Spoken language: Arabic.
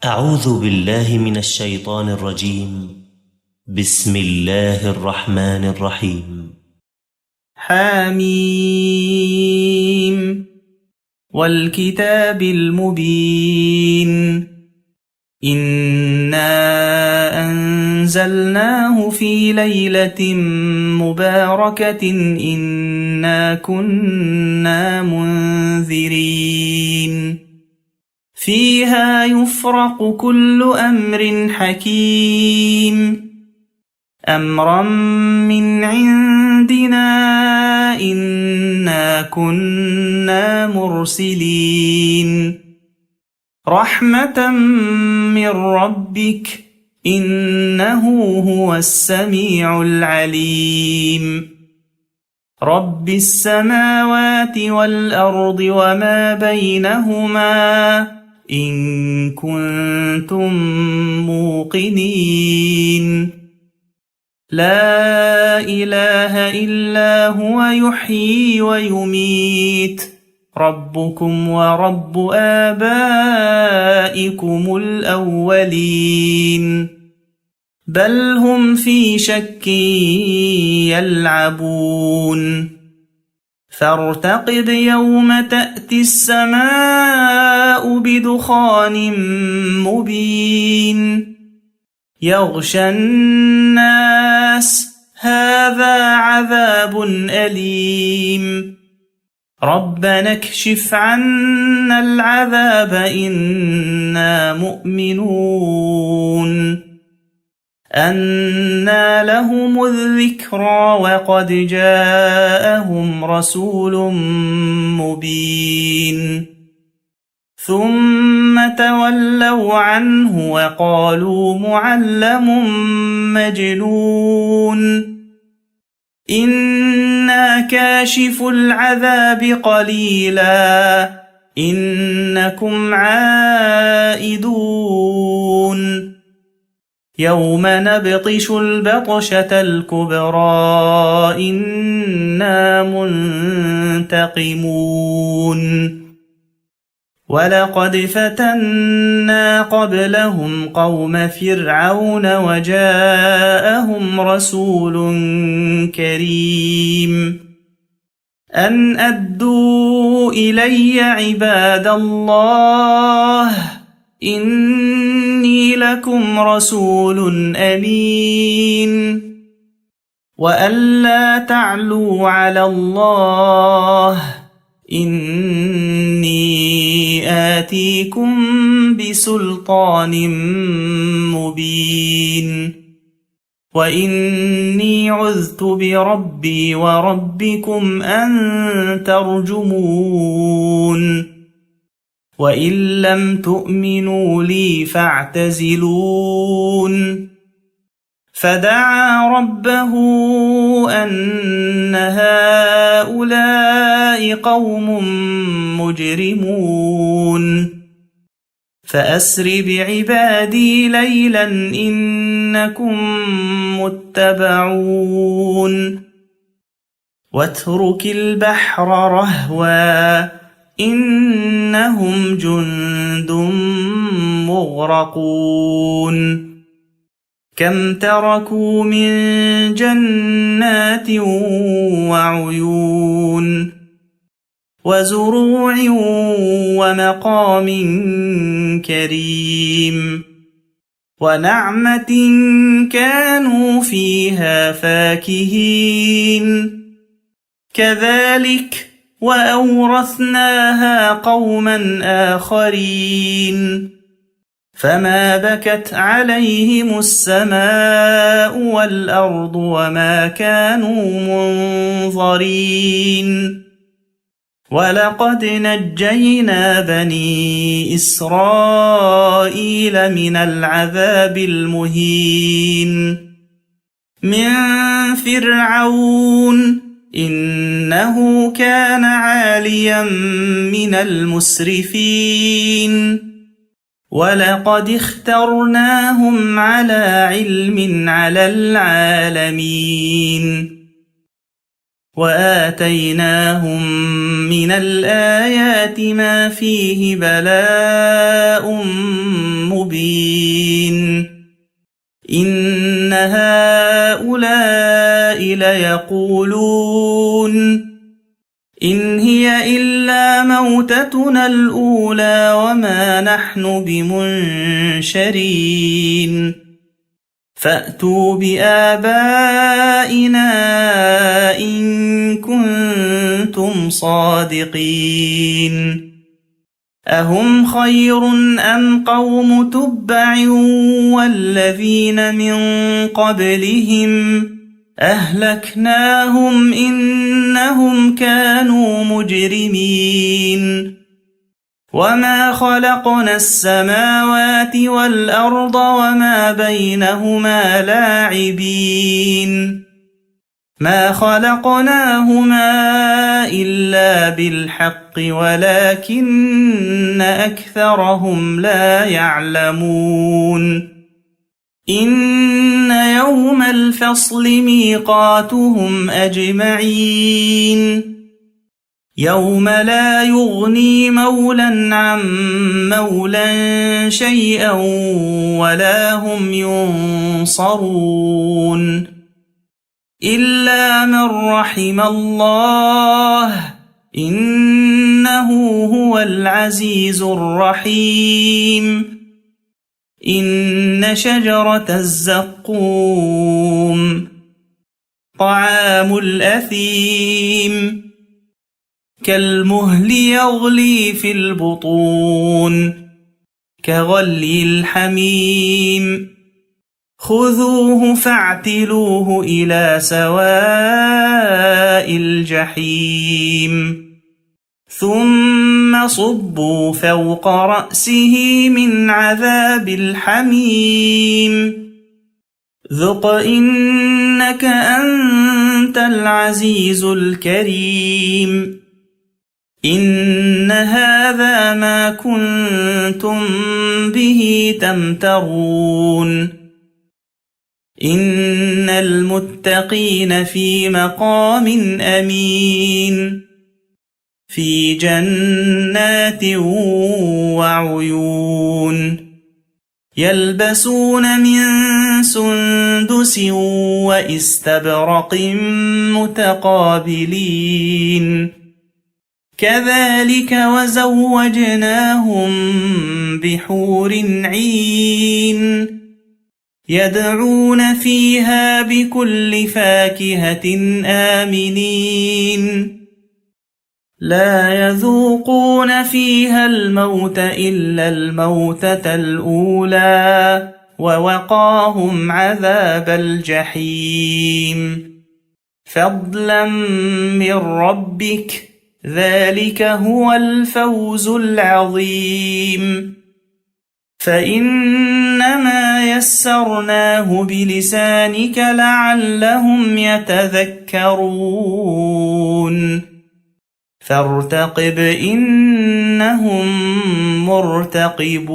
أعوذ بالله من الشيطان الرجيم. بسم الله الرحمن الرحيم. حميم والكتاب المبين إنا أنزلناه في ليلة مباركة إنا كنا منذرين فيها يفرق كل أمر حكيم أمرا من عندنا إنا كنا مرسلين رحمة من ربك إنه هو السميع العليم رب السماوات والأرض وما بينهما إن كنتم موقنين لا إله إلا هو يحيي ويميت ربكم ورب آبائكم الأولين بل هم في شك يلعبون فارتقب يوم تأتي السماء بدخان مبين يغشى الناس هذا عذاب أليم ربنا اكشف عنا العذاب إنا مؤمنون أنى لهم الذكرى وقد جاءهم رسول مبين ثم تولوا عنه وقالوا معلم مجنون إنا كاشف العذاب قليلا إنكم عائدون يوم نبطش البطشة الكبرى إنا منتقمون ولقد فتنا قبلهم قوم فرعون وجاءهم رسول كريم أن أدوا إلي عباد الله إني لكم رسول أمين وأن لا تعلوا على الله إني آتيكم بسلطان مبين وإني عذت بربي وربكم أن ترجمون وإن لم تؤمنوا لي فاعتزلون فدعا ربه أن هؤلاء قوم مجرمون فأسر بعبادي ليلا إنكم متبعون واترك البحر رهوا إنهم جند مغرقون كم تركوا من جنات وعيون وزروع ومقام كريم ونعمة كانوا فيها فاكهين كذلك وأورثناها قوما آخرين فما بكت عليهم السماء والأرض وما كانوا منظرين ولقد نجينا بني إسرائيل من العذاب المهين من فرعون إنه كان عاليا من المسرفين ولقد اخترناهم على علم على العالمين وآتيناهم من الآيات ما فيه بلاء مبين ليقولون إن هي إلا موتتنا الأولى وما نحن بمنشرين فأتوا بآبائنا إن كنتم صادقين أهم خير أم قوم تبع والذين من قبلهم أهلكناهم إنهم كانوا مجرمين وما خلقنا السماوات والأرض وما بينهما لاعبين ما خلقناهما إلا بالحق ولكن أكثرهم لا يعلمون إن يوم الفصل ميقاتهم أجمعين يوم لا يغني مولا عن مولا شيئا ولا هم ينصرون إلا من رحم الله إنه هو العزيز الرحيم إن شجرة الزقوم طعام الأثيم كالمهل يغلي في البطون كغلي الحميم خذوه فاعتلوه إلى سواء الجحيم ثم صبوا فوق رأسه من عذاب الحميم ذق إنك أنت العزيز الكريم إن هذا ما كنتم به تمترون إن المتقين في مقام أمين في جنات وعيون يلبسون من سندس وإستبرق متقابلين كذلك وزوجناهم بحور عين يدعون فيها بكل فاكهة آمنين لا يذوقون فيها الموت إلا الموتة الأولى ووقاهم عذاب الجحيم فضلا من ربك ذلك هو الفوز العظيم فإنما يسرناه بلسانك لعلهم يتذكرون فارتقب إنهم مرتقبون